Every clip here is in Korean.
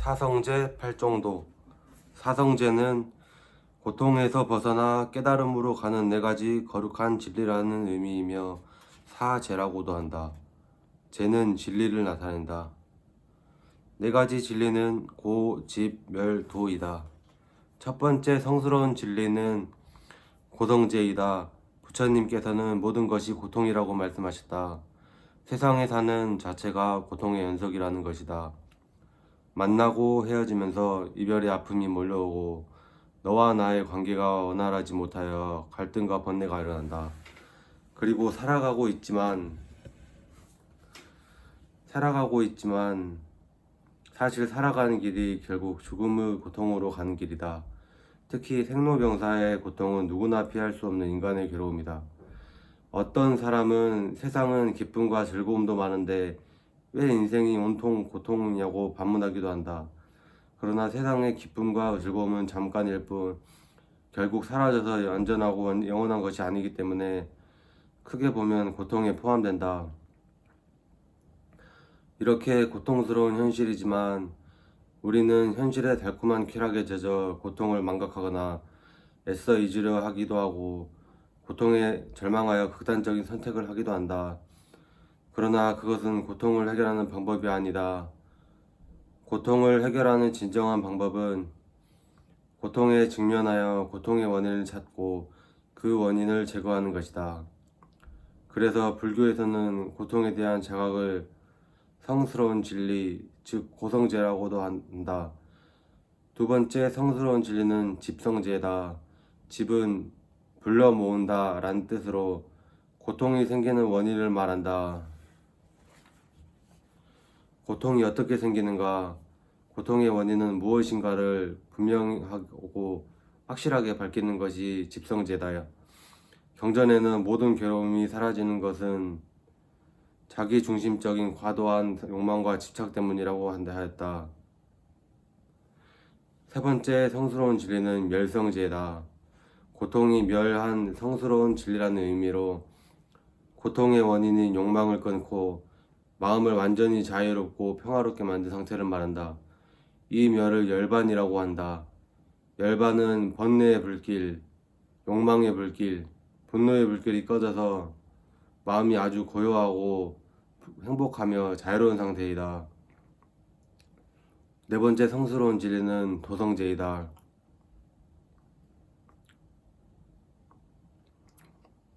사성제 팔정도. 사성제는 고통에서 벗어나 깨달음으로 가는 네 가지 거룩한 진리라는 의미이며 사제라고도 한다. 제는 진리를 나타낸다. 네 가지 진리는 고, 집, 멸, 도이다. 첫 번째 성스러운 진리는 고성제이다. 부처님께서는 모든 것이 고통이라고 말씀하셨다. 세상에 사는 자체가 고통의 연속이라는 것이다. 만나고 헤어지면서 이별의 아픔이 몰려오고 너와 나의 관계가 원활하지 못하여 갈등과 번뇌가 일어난다. 그리고 살아가고 있지만 사실 살아가는 길이 결국 죽음의 고통으로 가는 길이다. 특히 생로병사의 고통은 누구나 피할 수 없는 인간의 괴로움이다. 어떤 사람은 세상은 기쁨과 즐거움도 많은데 왜 인생이 온통 고통이냐고 반문하기도 한다. 그러나 세상의 기쁨과 즐거움은 잠깐일 뿐 결국 사라져서 안전하고 영원한 것이 아니기 때문에 크게 보면 고통에 포함된다. 이렇게 고통스러운 현실이지만 우리는 현실의 달콤한 쾌락에 젖어 고통을 망각하거나 애써 잊으려 하기도 하고 고통에 절망하여 극단적인 선택을 하기도 한다. 그러나 그것은 고통을 해결하는 방법이 아니다. 고통을 해결하는 진정한 방법은 고통에 직면하여 고통의 원인을 찾고 그 원인을 제거하는 것이다. 그래서 불교에서는 고통에 대한 자각을 성스러운 진리, 즉 고성제라고도 한다. 두 번째 성스러운 진리는 집성제다. 집은 불러 모은다 라는 뜻으로 고통이 생기는 원인을 말한다. 고통이 어떻게 생기는가, 고통의 원인은 무엇인가를 분명하고 확실하게 밝히는 것이 집성제다. 경전에는 모든 괴로움이 사라지는 것은 자기중심적인 과도한 욕망과 집착 때문이라고 하였다. 세 번째 성스러운 진리는 멸성제다. 고통이 멸한 성스러운 진리라는 의미로 고통의 원인인 욕망을 끊고 마음을 완전히 자유롭고 평화롭게 만든 상태를 말한다. 이 멸을 열반이라고 한다. 열반은 번뇌의 불길, 욕망의 불길, 분노의 불길이 꺼져서 마음이 아주 고요하고 행복하며 자유로운 상태이다. 네 번째 성스러운 진리는 도성제이다.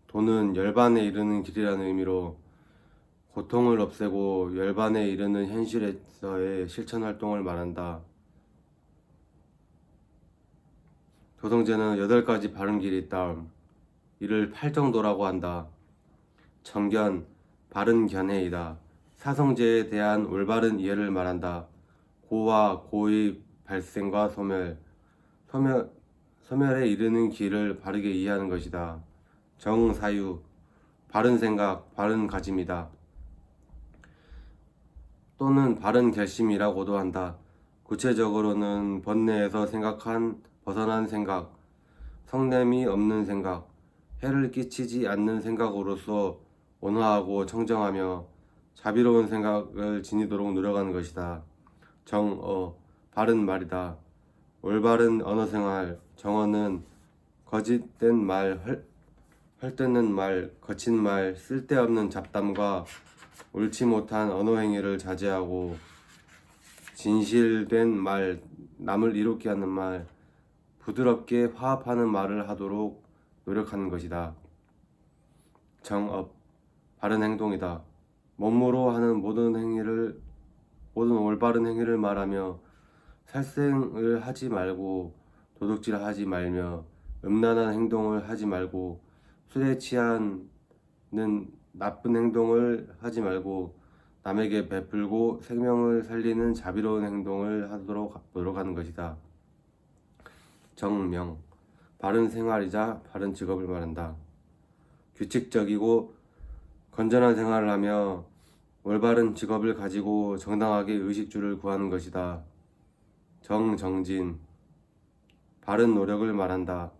도는 열반에 이르는 길이라는 의미로 고통을 없애고 열반에 이르는 현실에서의 실천 활동을 말한다. 도성제는 8가지 바른 길이 있다. 이를 팔정도라고 한다. 정견, 바른 견해이다. 사성제에 대한 올바른 이해를 말한다. 고와 고의 발생과 소멸에 이르는 길을 바르게 이해하는 것이다. 정사유, 바른 생각, 바른 가짐이다. 또는 바른 결심이라고도 한다. 구체적으로는 번뇌에서 생각한 벗어난 생각, 성냄이 없는 생각, 해를 끼치지 않는 생각으로서 온화하고 청정하며 자비로운 생각을 지니도록 노력하는 것이다. 정어, 바른 말이다. 올바른 언어생활, 정어는 거짓된 말, 헐뜯는 말, 거친 말, 쓸데없는 잡담과 옳지 못한 언어행위를 자제하고 진실된 말, 남을 이롭게 하는 말, 부드럽게 화합하는 말을 하도록 노력하는 것이다. 정업, 바른 행동이다. 몸으로 하는 모든 올바른 행위를 말하며 살생을 하지 말고 도둑질하지 말며 음란한 행동을 하지 말고 술에 취하는 나쁜 행동을 하지 말고 남에게 베풀고 생명을 살리는 자비로운 행동을 하도록 노력하는 것이다. 정명, 바른 생활이자 바른 직업을 말한다. 규칙적이고 건전한 생활을 하며 올바른 직업을 가지고 정당하게 의식주를 구하는 것이다. 정정진, 바른 노력을 말한다.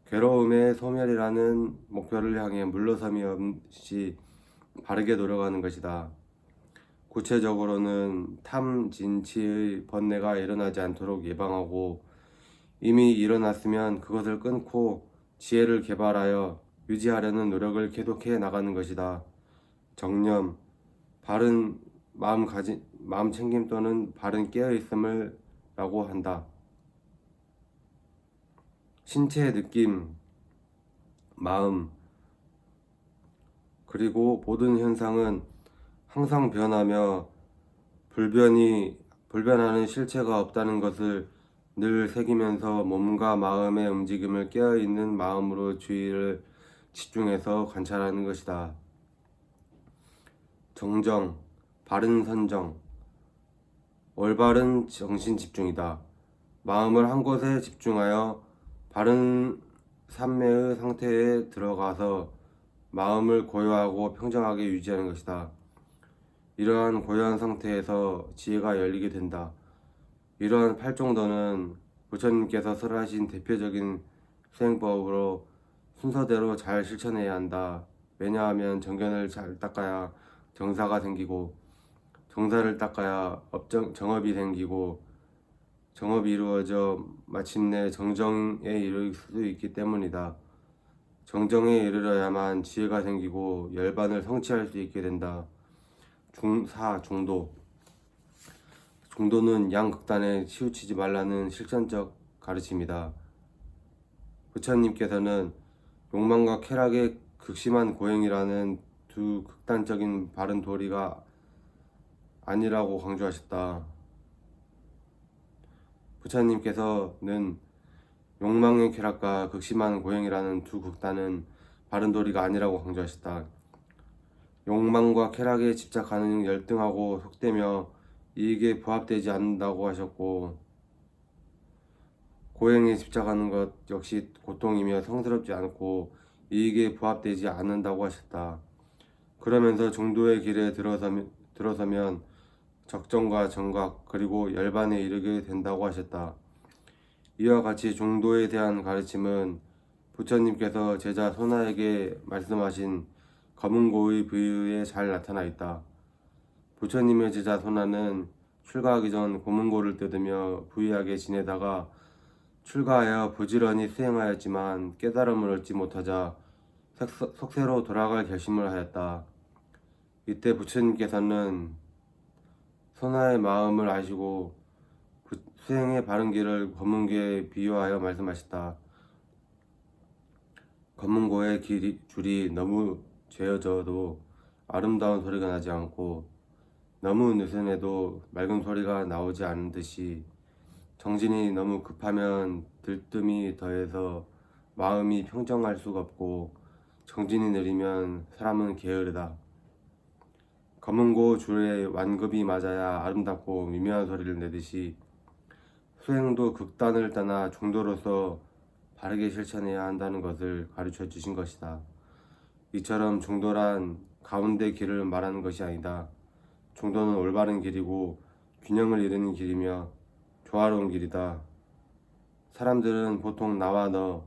괴로움의 소멸이라는 목표를 향해 물러섬이 없이 바르게 노력하는 것이다. 구체적으로는 탐진치의 번뇌가 일어나지 않도록 예방하고 이미 일어났으면 그것을 끊고 지혜를 개발하여 유지하려는 노력을 계속해 나가는 것이다. 정념, 바른 마음 챙김 또는 바른 깨어있음을 라고 한다. 신체의 느낌, 마음, 그리고 모든 현상은 항상 변하며 불변하는 실체가 없다는 것을 늘 새기면서 몸과 마음의 움직임을 깨어있는 마음으로 주의를 집중해서 관찰하는 것이다. 정정, 바른 선정, 올바른 정신 집중이다. 마음을 한 곳에 집중하여 바른 삼매의 상태에 들어가서 마음을 고요하고 평정하게 유지하는 것이다. 이러한 고요한 상태에서 지혜가 열리게 된다. 이러한 팔정도는 부처님께서 설하신 대표적인 수행법으로 순서대로 잘 실천해야 한다. 왜냐하면 정견을 잘 닦아야 정사가 생기고 정사를 닦아야 정업이 생기고 정업이 이루어져 마침내 정정에 이를 수 있기 때문이다. 정정에 이르러야만 지혜가 생기고 열반을 성취할 수 있게 된다. 중도는 양극단에 치우치지 말라는 실천적 가르침이다. 부처님께서는 욕망과 쾌락의 극심한 고행이라는 두 극단적인 바른 도리가 아니라고 강조하셨다. 부처님께서는 욕망의 쾌락과 극심한 고행이라는 두 극단은 바른 도리가 아니라고 강조하셨다. 욕망과 쾌락에 집착하는 열등하고 속되며 이익에 부합되지 않는다고 하셨고, 고행에 집착하는 것 역시 고통이며 성스럽지 않고 이익에 부합되지 않는다고 하셨다. 그러면서 중도의 길에 들어서면 적정과 정각 그리고 열반에 이르게 된다고 하셨다. 이와 같이 중도에 대한 가르침은 부처님께서 제자 소나에게 말씀하신 검은고의 비유에 잘 나타나 있다. 부처님의 제자 소나는 출가하기 전 검은고를 뜯으며 부유하게 지내다가 출가하여 부지런히 수행하였지만 깨달음을 얻지 못하자 속세로 돌아갈 결심을 하였다. 이때 부처님께서는 소나의 마음을 아시고 수행의 바른 길을 검은고에 비유하여 말씀하셨다. 검은고의 줄이 너무 죄어져도 아름다운 소리가 나지 않고 너무 느슨해도 맑은 소리가 나오지 않는 듯이 정진이 너무 급하면 들뜸이 더해서 마음이 평정할 수가 없고 정진이 느리면 사람은 게으르다. 검은고 줄에 완급이 맞아야 아름답고 미묘한 소리를 내듯이 수행도 극단을 떠나 중도로서 바르게 실천해야 한다는 것을 가르쳐 주신 것이다. 이처럼 중도란 가운데 길을 말하는 것이 아니다. 중도는 올바른 길이고 균형을 이루는 길이며 조화로운 길이다. 사람들은 보통 나와 너,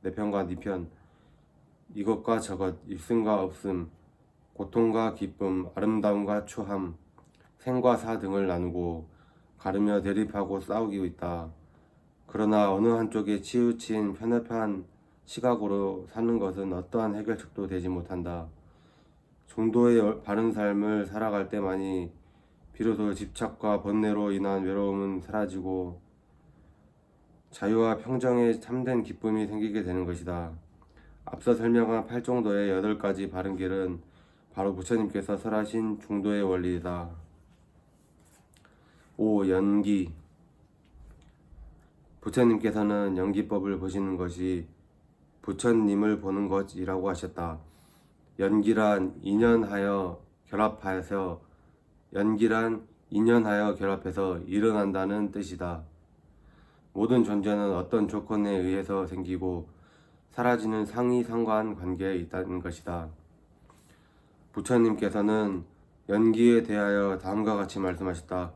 내 편과 네 편, 이것과 저것, 있음과 없음, 고통과 기쁨, 아름다움과 추함, 생과 사 등을 나누고 가르며 대립하고 싸우고 있다. 그러나 어느 한쪽에 치우친 편협한 시각으로 사는 것은 어떠한 해결책도 되지 못한다. 중도의 바른 삶을 살아갈 때만이 비로소 집착과 번뇌로 인한 외로움은 사라지고 자유와 평정에 참된 기쁨이 생기게 되는 것이다. 앞서 설명한 8정도의 8가지 바른 길은 바로 부처님께서 설하신 중도의 원리이다. 5. 연기. 부처님께서는 연기법을 보시는 것이 부처님을 보는 것이라고 하셨다. 연기란 인연하여 결합해서 일어난다는 뜻이다. 모든 존재는 어떤 조건에 의해서 생기고 사라지는 상이상관 관계에 있다는 것이다. 부처님께서는 연기에 대하여 다음과 같이 말씀하셨다.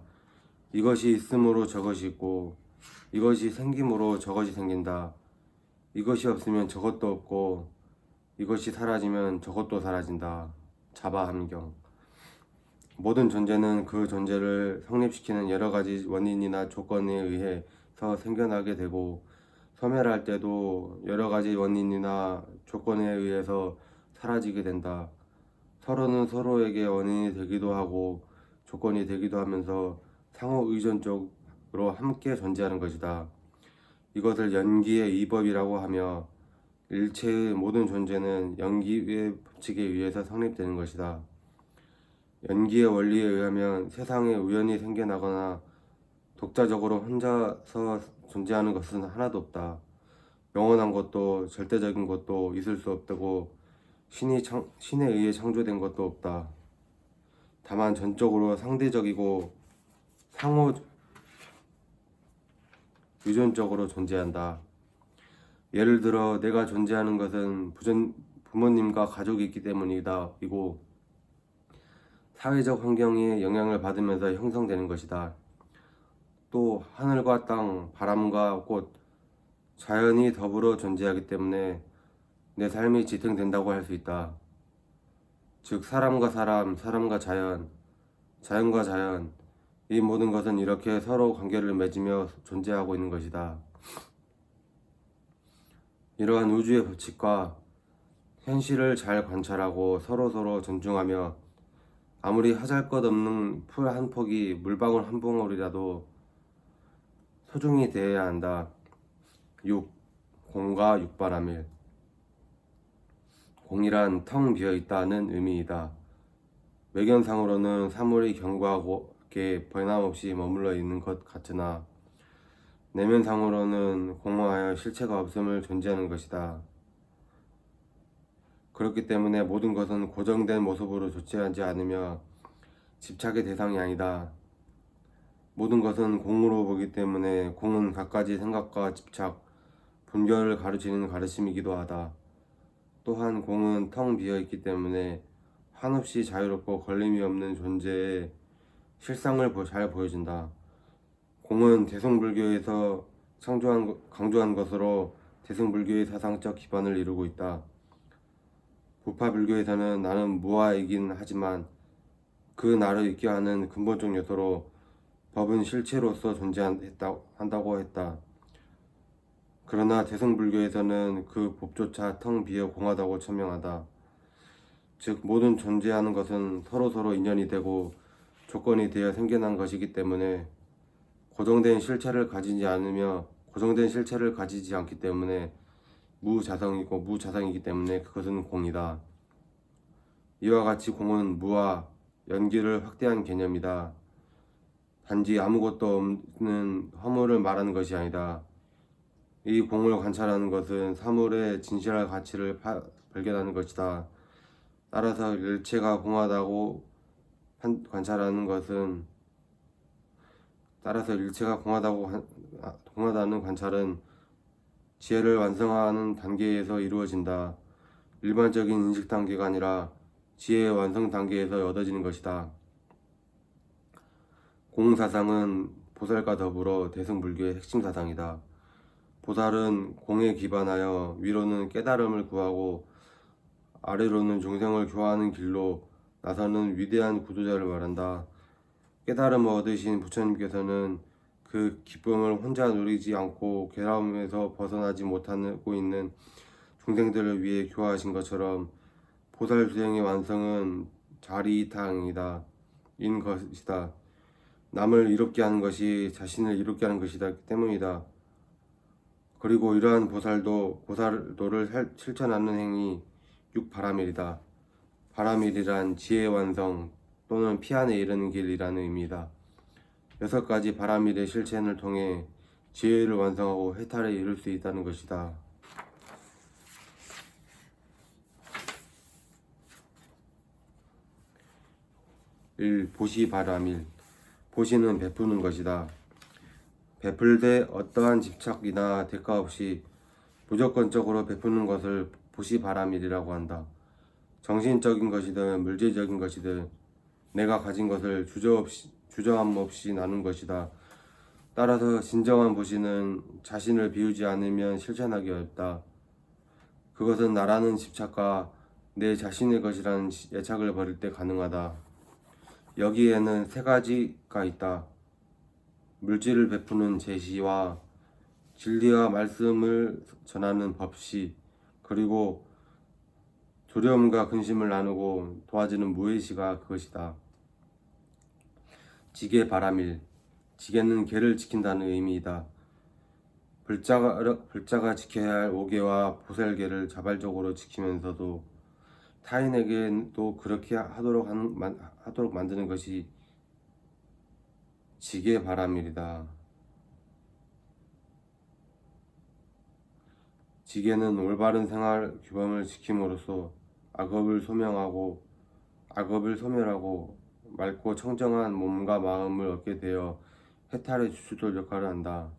이것이 있음으로 저것이 있고 이것이 생김으로 저것이 생긴다. 이것이 없으면 저것도 없고 이것이 사라지면 저것도 사라진다. 자바함경. 모든 존재는 그 존재를 성립시키는 여러 가지 원인이나 조건에 의해서 생겨나게 되고, 소멸할 때도 여러 가지 원인이나 조건에 의해서 사라지게 된다. 서로는 서로에게 원인이 되기도 하고 조건이 되기도 하면서 상호 의존적으로 함께 존재하는 것이다. 이것을 연기의 이법이라고 하며, 일체의 모든 존재는 연기의 법칙에 의해서 성립되는 것이다. 연기의 원리에 의하면 세상에 우연히 생겨나거나 독자적으로 혼자서 존재하는 것은 하나도 없다. 영원한 것도 절대적인 것도 있을 수 없다고, 신에 의해 창조된 것도 없다. 다만 전적으로 상대적이고 상호 유전적으로 존재한다. 예를 들어 내가 존재하는 것은 부모님과 가족이 있기 때문이다. 이고 사회적 환경에 영향을 받으면서 형성되는 것이다. 또 하늘과 땅, 바람과 꽃, 자연이 더불어 존재하기 때문에 내 삶이 지탱된다고 할 수 있다. 즉 사람과 사람, 사람과 자연, 자연과 자연, 이 모든 것은 이렇게 서로 관계를 맺으며 존재하고 있는 것이다. 이러한 우주의 법칙과 현실을 잘 관찰하고 서로서로 존중하며, 아무리 하잘것없는 풀 한 폭이 물방울 한 봉우리라도 소중히 대해야 한다. 6. 공과 육바람일. 공이란 텅 비어있다는 의미이다. 외견상으로는 사물이 견고하게 변함없이 머물러 있는 것 같으나, 내면상으로는 공허하여 실체가 없음을 존재하는 것이다. 그렇기 때문에 모든 것은 고정된 모습으로 존재하지 않으며 집착의 대상이 아니다. 모든 것은 공으로 보기 때문에 공은 갖가지 생각과 집착, 분별을 가르치는 가르침이기도 하다. 또한 공은 텅 비어있기 때문에 한없이 자유롭고 걸림이 없는 존재의 실상을 잘 보여준다. 공은 대승불교에서 강조한 것으로 대승불교의 사상적 기반을 이루고 있다. 부파불교에서는 나는 무아이긴 하지만 그 나를 있게 하는 근본적 요소로 법은 실체로서 존재한다고 했다. 그러나 대승불교에서는 그 법조차 텅 비어 공하다고 천명하다. 즉 모든 존재하는 것은 서로서로 인연이 되고 조건이 되어 생겨난 것이기 때문에 고정된 실체를 가지지 않기 때문에 무자성이기 때문에 그것은 공이다. 이와 같이 공은 무와 연기를 확대한 개념이다. 단지 아무것도 없는 허물을 말하는 것이 아니다. 이 공을 관찰하는 것은 사물의 진실한 가치를 발견하는 것이다. 따라서 일체가 공하다고 관찰하는 것은 공하다는 관찰은 지혜를 완성하는 단계에서 이루어진다. 일반적인 인식 단계가 아니라 지혜의 완성 단계에서 얻어지는 것이다. 공사상은 보살과 더불어 대승불교의 핵심 사상이다. 보살은 공에 기반하여 위로는 깨달음을 구하고 아래로는 중생을 교화하는 길로 나서는 위대한 구도자를 말한다. 깨달음을 얻으신 부처님께서는 그 기쁨을 혼자 누리지 않고 괴로움에서 벗어나지 못하고 있는 중생들을 위해 교화하신 것처럼 보살 수행의 완성은 자리이탕이다. 인 것이다. 남을 이롭게 하는 것이 자신을 이롭게 하는 것이다 때문이다. 그리고 이러한 보살도를 실천하는 행위 육바라밀이다. 바라밀이란 지혜의 완성 또는 피안에 이르는 길이라는 의미이다. 6가지 바라밀의 실천을 통해 지혜를 완성하고 해탈에 이를 수 있다는 것이다. 1. 보시바라밀. 보시는 베푸는 것이다. 베풀되 어떠한 집착이나 대가 없이 무조건적으로 베푸는 것을 보시바라밀이라고 한다. 정신적인 것이든 물질적인 것이든 내가 가진 것을 주저함 없이 나눈 것이다. 따라서 진정한 보시는 자신을 비우지 않으면 실천하기 어렵다. 그것은 나라는 집착과 내 자신의 것이라는 애착을 버릴 때 가능하다. 여기에는 세 가지가 있다. 물질을 베푸는 제시와 진리와 말씀을 전하는 법시, 그리고 두려움과 근심을 나누고 도와주는 무의시가 그것이다. 지게 바라밀, 지게는 개를 지킨다는 의미이다. 불자가 지켜야 할 오개와 보살개를 자발적으로 지키면서도 타인에게도 그렇게 하도록 만드는 것이 지게 바라밀이다. 지게는 올바른 생활 규범을 지킴으로써 악업을 소멸하고 맑고 청정한 몸과 마음을 얻게 되어 해탈의 주춧돌 역할을 한다.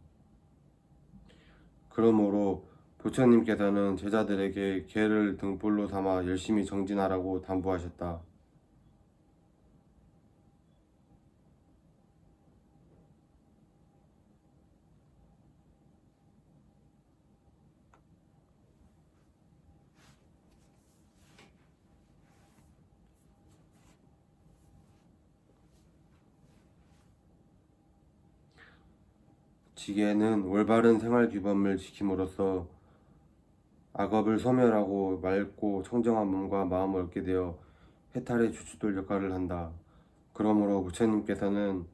그러므로 부처님께서는 제자들에게 개를 등불로 삼아 열심히 정진하라고 당부하셨다. 지게는 올바른 생활 규범을 지킴으로써 악업을 소멸하고 맑고 청정한 몸과 마음을 얻게 되어 해탈의 주춧돌 역할을 한다. 그러므로 부처님께서는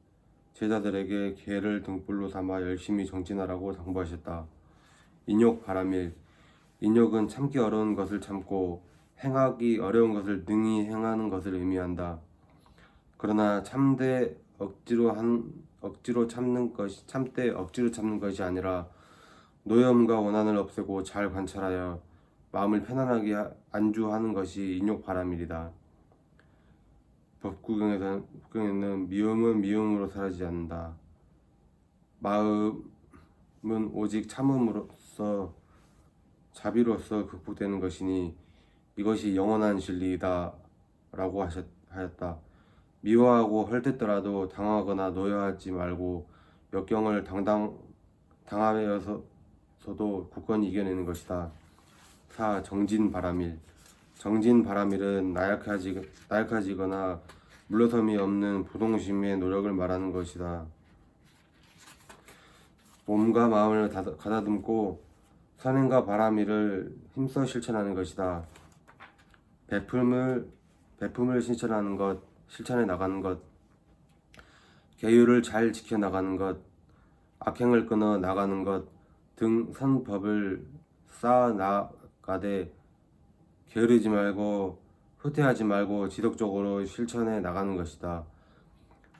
제자들에게 개를 등불로 삼아 열심히 정진하라고 당부하셨다. 인욕 바라밀, 인욕은 참기 어려운 것을 참고 행하기 어려운 것을 능히 행하는 것을 의미한다. 그러나 참되 억지로 참는 것이 아니라 노염과 원한을 없애고 잘 관찰하여 마음을 편안하게 안주하는 것이 인욕 바라밀이다. 법구경에는 미움은 미움으로 사라지지 않는다. 마음은 오직 참음으로써 자비로서 극복되는 것이니 이것이 영원한 진리이다 라고 하였다. 미워하고 헐뜯더라도 당하거나 노여하지 말고 역경을 당하여서도 굳건히 이겨내는 것이다. 4. 정진바라밀, 정진바라밀은 나약해지거나 물러섬이 없는 부동심의 노력을 말하는 것이다. 몸과 마음을 가다듬고 선행과 바라밀을 힘써 실천하는 것이다. 베품을 실천해 나가는 것, 계율을 잘 지켜 나가는 것, 악행을 끊어 나가는 것 등 선법을 쌓아 나가되 게으르지 말고 후퇴하지 말고 지속적으로 실천해 나가는 것이다.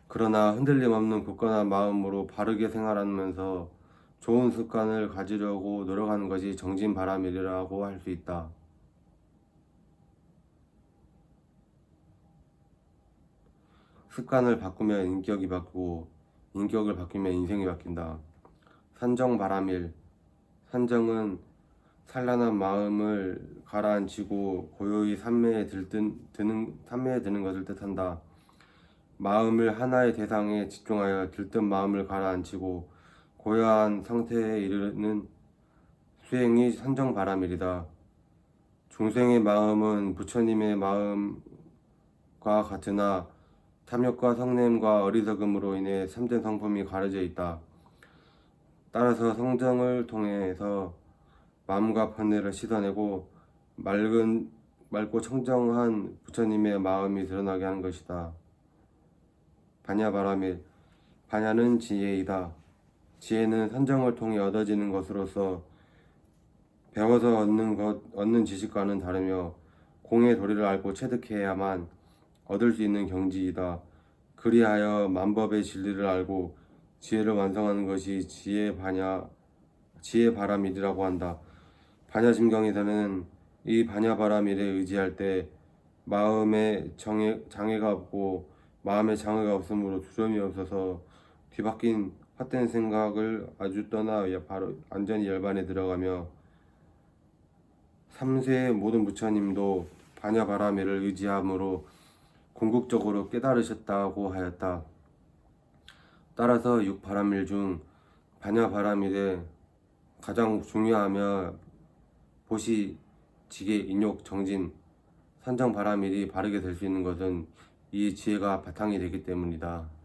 그러나 흔들림 없는 굳건한 마음으로 바르게 생활하면서 좋은 습관을 가지려고 노력하는 것이 정진바라밀이라고 할 수 있다. 습관을 바꾸면 인격이 바뀌고 인격을 바꾸면 인생이 바뀐다. 산정바라밀, 산정은 산란한 마음을 가라앉히고 고요히 산매에 드는 것을 뜻한다. 마음을 하나의 대상에 집중하여 들뜬 마음을 가라앉히고 고요한 상태에 이르는 수행이 산정바라밀이다. 중생의 마음은 부처님의 마음과 같으나 탐욕과 성냄과 어리석음으로 인해 참된 성품이 가려져 있다. 따라서 성정을 통해서 마음과 번뇌를 씻어내고 맑고 청정한 부처님의 마음이 드러나게 하는 것이다. 반야바라밀, 반야는 지혜이다. 지혜는 선정을 통해 얻어지는 것으로서 배워서 얻는 지식과는 다르며 공의 도리를 알고 체득해야만 얻을 수 있는 경지이다. 그리하여 만법의 진리를 알고 지혜를 완성하는 것이 지혜 바라밀이라고 한다. 반야심경에서는 이 반야바라밀에 의지할 때 마음에 장애가 없고 마음에 장애가 없으므로 두려움이 없어서 뒤바뀐 헛된 생각을 아주 떠나 바로 완전히 열반에 들어가며 3세의 모든 부처님도 반야바라밀을 의지함으로 궁극적으로 깨달으셨다고 하였다. 따라서 6바라밀 중 반야바라밀에 가장 중요하며 보시, 지계, 인욕, 정진, 산정바라밀이 바르게 될 수 있는 것은 이 지혜가 바탕이 되기 때문이다.